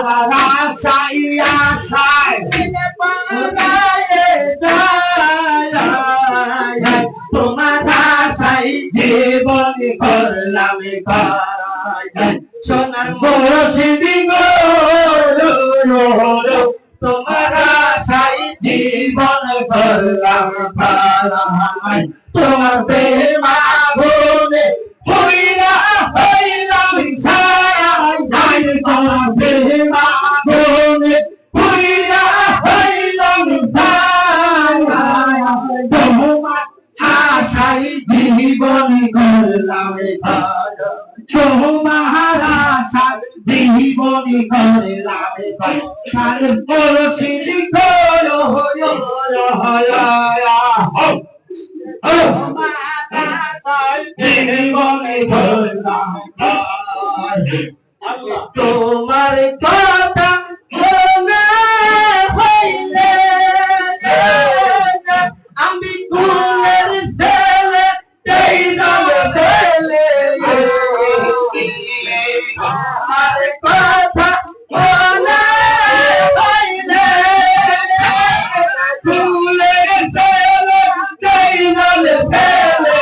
তোমার আশায় আশায় তোমার আশায় জীবন করলাম সোনার মুর্শিদি গো তোমার আশায় জীবন করলাম তোমার প্রেম আগুনে হইলাম ছায়া তোমার প্রেম আগুনে হইলাম ছায়া তোমার আশায় জীবন করলাম তোমার আশায় জীবন করলাম কাল মুর্শিদি গো তোমার কথা মনে হইলে আমি কুলের ছেলে এই ছেলে আমার কথা মনে হইলে কুলের ছেলে এই ছেলে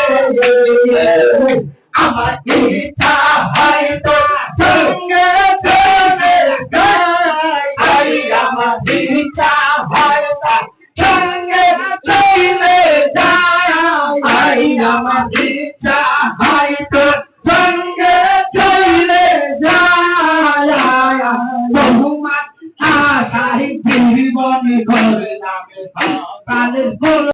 আমার ইচ্ছা হয় তো সঙ্গে চলে যাই আমার ইচ্ছা হয় তো সঙ্গে চলে যাই আমার ইচ্ছা হয় তো সঙ্গে চলে যাই তোমার আশায় জীবন করলাম